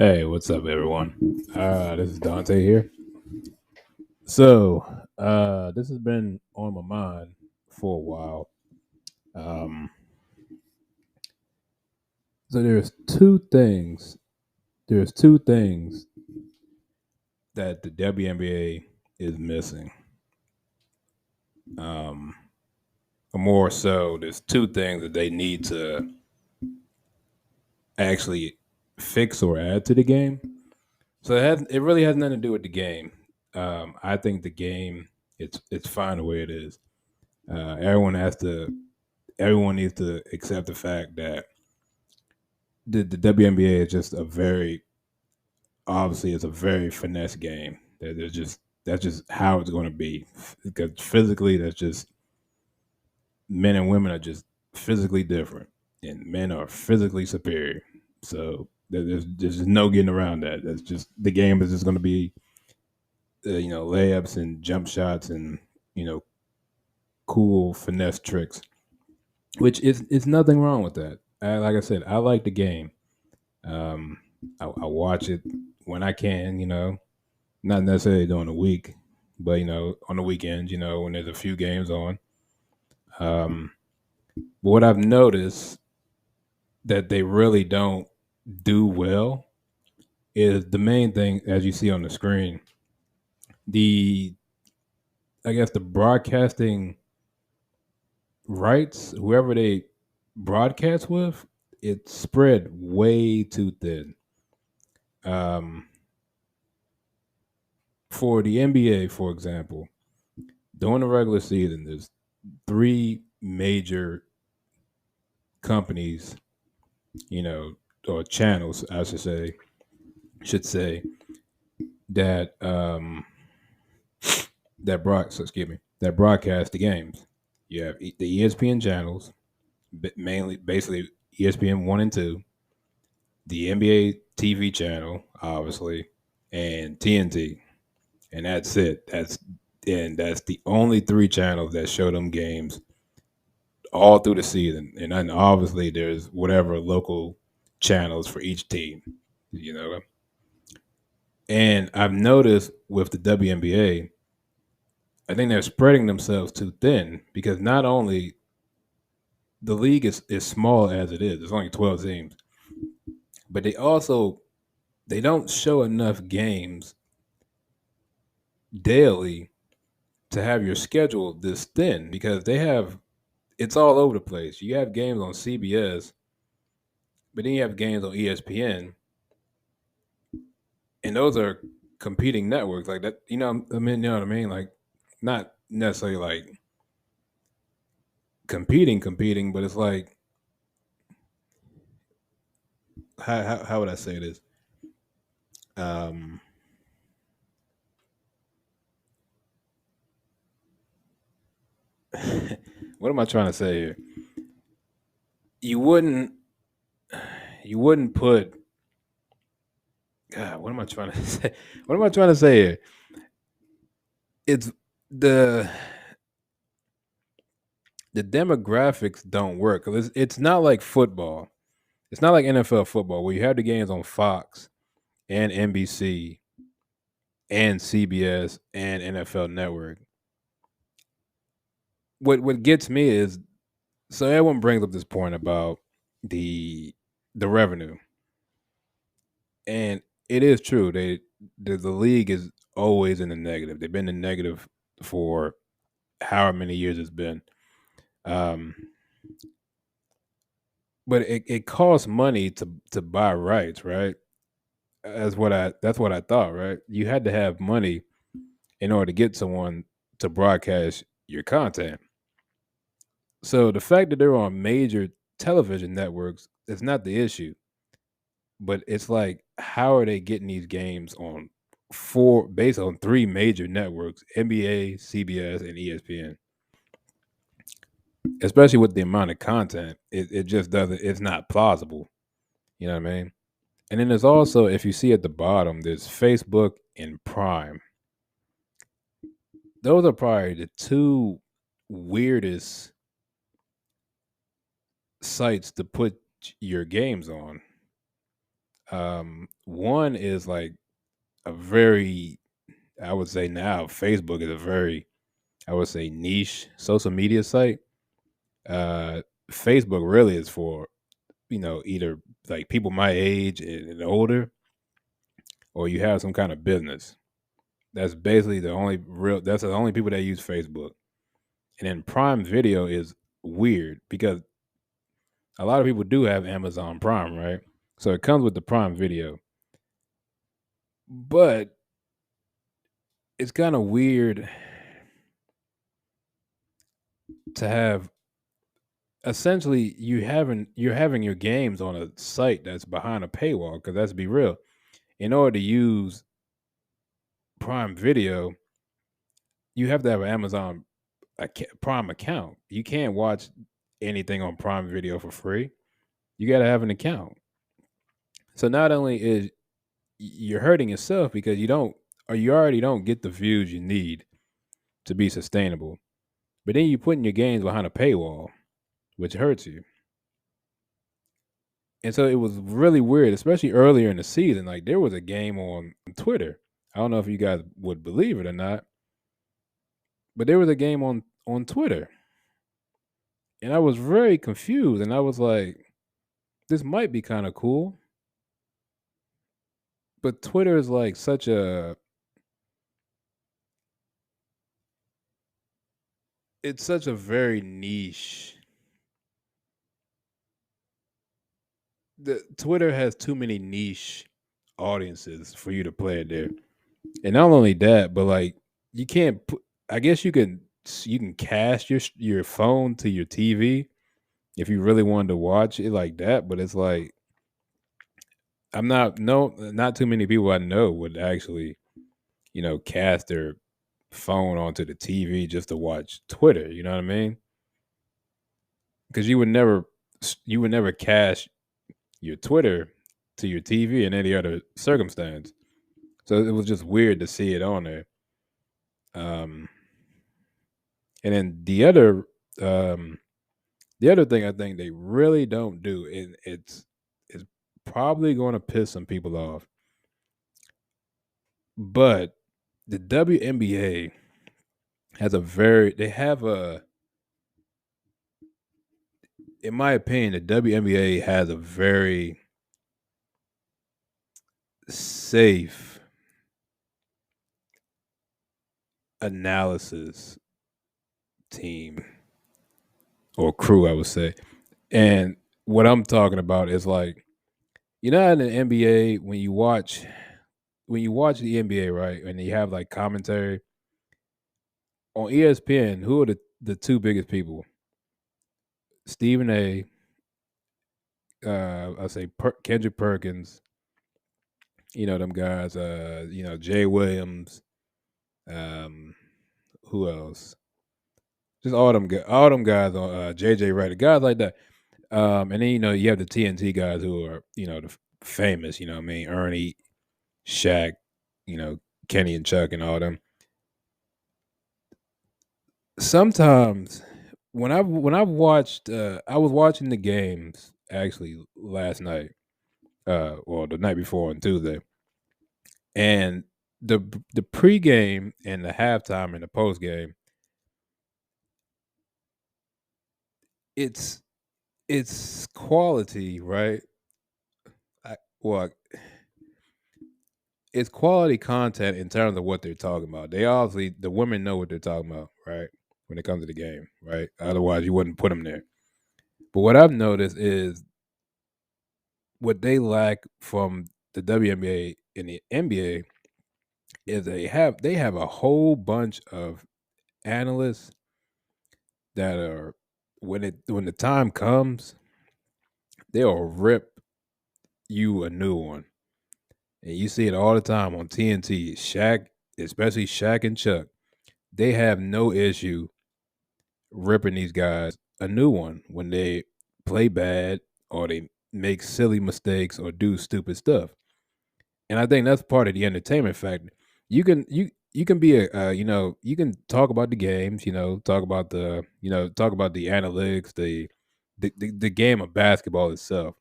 Hey, what's up, everyone? This is Dante here. This has been on my mind for a while. Um, so there's two things. There's two things that the WNBA is missing. Um, or more so, there's two things that they need to actually fix or add to the game. So it really has nothing to do with the game. I think the game it's fine the way it is. Everyone has to everyone needs to accept the fact that the WNBA is just a very obviously it's a very finesse game. There's just that's just how it's going to be because physically that's just men and women are just physically different, and men are physically superior. So there's just no getting around that. That's just the game is just going to be layups and jump shots and you know cool finesse tricks, which is nothing wrong with that. Like I said, I like the game. Um, I watch it when I can, not necessarily during the week, but on the weekends, when there's a few games on. Um, but what I've noticed that they really don't do well is the main thing, as you see on the screen, the I guess the broadcasting rights, whoever they broadcast with, it's spread way too thin. Um, for the NBA, for example, during the regular season, there's three major companies, or channels, I should say that that broadcast the games. You have the ESPN channels, mainly basically ESPN one and two, the NBA TV channel, obviously, and TNT, and that's it. That's the only three channels that show them games all through the season. And then obviously there's whatever local channels for each team, you know. And I've noticed with the WNBA, I think they're spreading themselves too thin because not only the league is small as it is, there's only 12 teams, but they don't show enough games daily to have your schedule this thin because it's all over the place. You have games on CBS, but then you have games on ESPN, and those are competing networks like that. You know what I mean? Like, not necessarily like competing, but it's like how would I say this? Um, what am I trying to say here? You wouldn't you wouldn't put. God, what am I trying to say? What am I trying to say here? It's the the demographics don't work. It's not like football. It's not like NFL football where you have the games on Fox and NBC and CBS and NFL Network. What gets me is so everyone brings up this point about the the revenue, and it is true. The league is always in the negative. They've been in negative for however many years it's been. Um, but it costs money to buy rights, right? That's what I thought, right? You had to have money in order to get someone to broadcast your content. So the fact that they're on major television networks is not the issue, but it's like how are they getting these games on four based on three major networks: NBA, CBS, and ESPN. Especially with the amount of content, it just doesn't. It's not plausible. You know what I mean? And then there's also, if you see at the bottom, there's Facebook and Prime. Those are probably the two weirdest sites to put your games on. One is like a very, I would say now Facebook is a very, I would say, niche social media site. Uh, Facebook really is for, either like people my age and older, or you have some kind of business. That's basically the only real. That's the only people that use Facebook. And then Prime Video is weird because a lot of people do have Amazon Prime, right? So it comes with the Prime Video, but it's kind of weird to have. Essentially, you're having your games on a site that's behind a paywall. Because let's be real, in order to use Prime Video, you have to have an Amazon Prime account. You can't watch anything on Prime Video for free. You got to have an account. So not only is you're hurting yourself because you already don't get the views you need to be sustainable, but then you're putting your games behind a paywall, which hurts you. And so it was really weird, especially earlier in the season. Like there was a game on Twitter. I don't know if you guys would believe it or not, but there was a game on Twitter, and I was very confused. And I was like, "This might be kind of cool," but Twitter is like it's such a very niche. The Twitter has too many niche audiences for you to play it there. And not only that, but like you can't put. I guess you can cast your phone to your TV if you really wanted to watch it like that. But it's like I'm not no not too many people I know would actually cast their phone onto the TV just to watch Twitter. You know what I mean? Because you would never cast your Twitter to your TV in any other circumstance. So it was just weird to see it on there. Um, and then um, the other thing I think they really don't do, and it's probably going to piss some people off, but the WNBA they have in my opinion, the WNBA has a very safe analysis team or crew, I would say. And what I'm talking about is like, in the NBA when you watch the NBA, right, and you have like commentary on ESPN, who are the two biggest people? Stephen A. I say Kendrick Perkins. Them guys. Jay Williams. Um, who else? Just all them guys on JJ Redick, guys like that. And then you have the TNT guys who are the famous. You know what I mean? Ernie, Shaq, you know Kenny and Chuck and all them. Sometimes when I've watched, I was watching the games actually last night, well the night before on Tuesday, and the pregame and the halftime and the postgame, it's it's quality, right? Well, it's quality content in terms of what they're talking about. They obviously the women know what they're talking about, right? When it comes to the game, right? Otherwise, you wouldn't put them there. But what I've noticed is what they lack from the WNBA and the NBA is they have a whole bunch of analysts that are when the time comes, they'll rip you a new one. And you see it all the time on TNT. Shaq, especially Shaq and Chuck, they have no issue ripping these guys a new one when they play bad or they make silly mistakes or do stupid stuff. And I think that's part of the entertainment factor. You can be you can talk about the games, talk about the analytics, the game of basketball itself.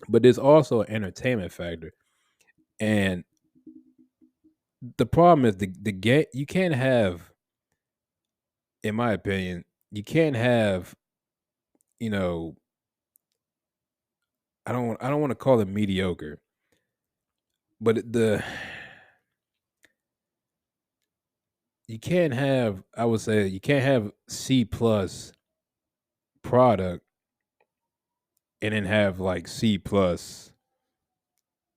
but there's also an entertainment factor. And the problem is the game. You can't have, in my opinion, you can't have. You know, I don't want to call it mediocre, but the you can't have. I would say you can't have C plus product and then have like C plus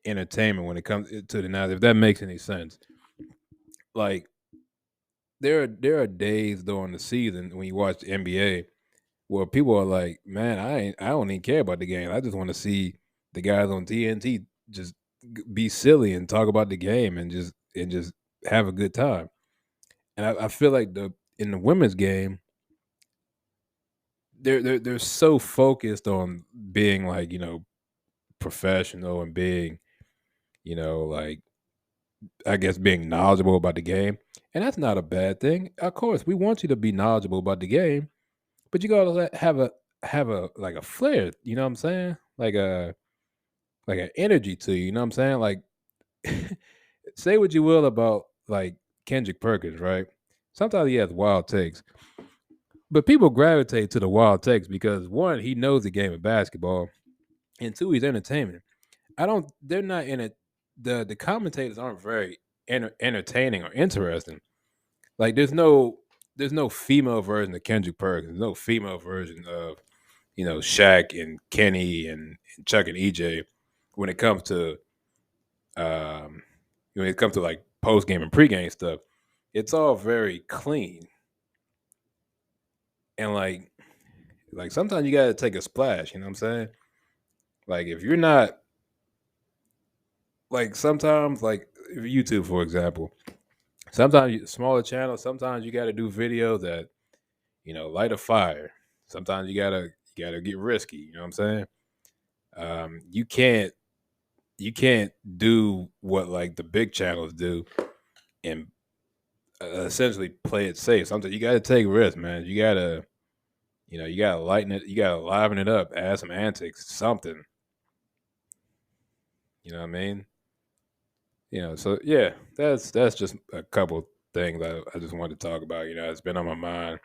entertainment when it comes to the now. If that makes any sense, like there are days during the season when you watch the NBA where people are like, "Man, I don't even care about the game. I just want to see the guys on TNT just be silly and talk about the game and just have a good time." And I feel like the in the women's game, they're so focused on being like professional and being like I guess being knowledgeable about the game, and that's not a bad thing. Of course, we want you to be knowledgeable about the game, but you gotta have a like a flair. You know what I'm saying? Like an energy to you. You know what I'm saying? Like say what you will about like Kendrick Perkins, right? Sometimes he has wild takes, but people gravitate to the wild takes because one, he knows the game of basketball, and two, he's entertainment. I don't. They're not in it. The commentators aren't very entertaining or interesting. Like there's no female version of Kendrick Perkins. There's no female version of Shaq and Kenny and Chuck and EJ when it comes to um when it comes to like post game and pregame stuff. It's all very clean and like sometimes you gotta take a splash. You know what I'm saying? Like if you're not like sometimes like YouTube for example. Sometimes smaller channels. Sometimes you got to do videos that light a fire. Sometimes you gotta get risky. You know what I'm saying? You can't do what like the big channels do and essentially play it safe. Sometimes you got to take risks, man. You gotta lighten it. You gotta liven it up. Add some antics, something. You know what I mean? So yeah, that's just a couple things I just wanted to talk about. It's been on my mind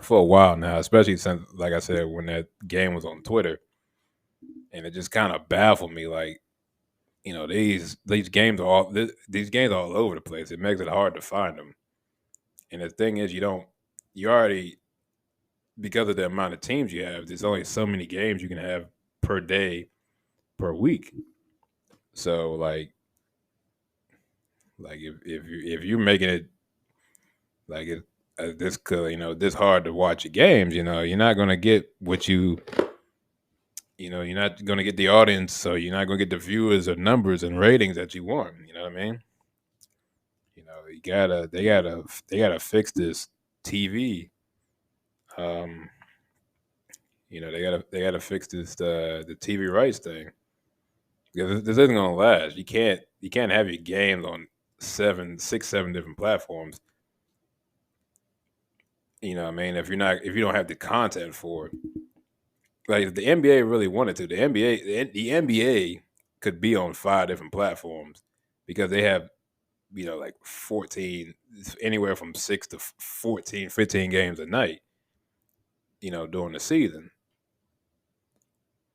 for a while now, especially since, like I said, when that game was on Twitter, and it just kind of baffled me. Like, these games are these games are all over the place. It makes it hard to find them. And the thing is, you already because of the amount of teams you have, there's only so many games you can have per day per week. So like if you're making it like it this could this hard to watch your games, you're not gonna get what you're not gonna get the audience, so you're not gonna get the viewers or numbers and ratings that you want. You know what I mean? You gotta they gotta fix this TV. Um, they gotta fix this the TV rights thing because this isn't gonna last. You can't have your games on seven different platforms. You know what I mean? If you don't have the content for it, like if the NBA really wanted to, the NBA could be on five different platforms because they have like 14, anywhere from 6 to 14, 15 games a night, during the season.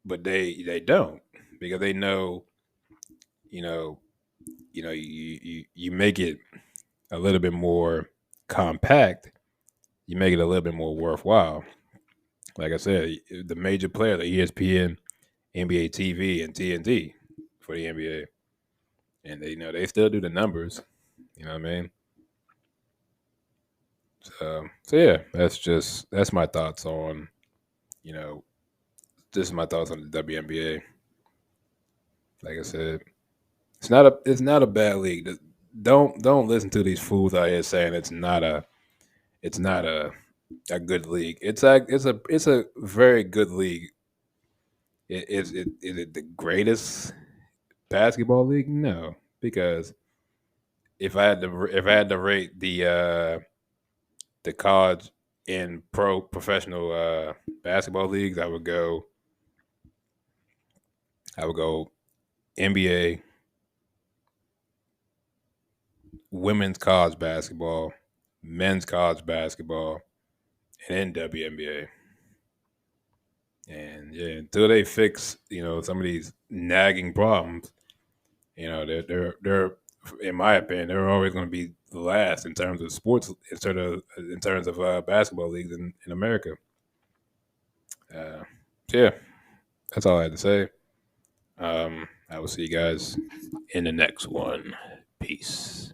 But they don't because they know, you know, you make it a little bit more compact, you make it a little bit more worthwhile. Like I said, the major players are ESPN, NBA TV, and TNT for the NBA, and they still do the numbers. You know what I mean? So yeah, that's my thoughts on you know this is my thoughts on the WNBA. Like I said, it's not a bad league. Don't listen to these fools out here saying it's not a good league. It's a very good league. Is it the greatest basketball league? No, because if I had to rate the college and professional basketball leagues, I would go I would go NBA, women's college basketball, men's college basketball, and then WNBA. And yeah, until they fix, some of these nagging problems, they're in my opinion, they're always going to be the last in terms of sports, in terms of basketball leagues in America. Uh, so yeah, that's all I had to say. I will see you guys in the next one. Peace.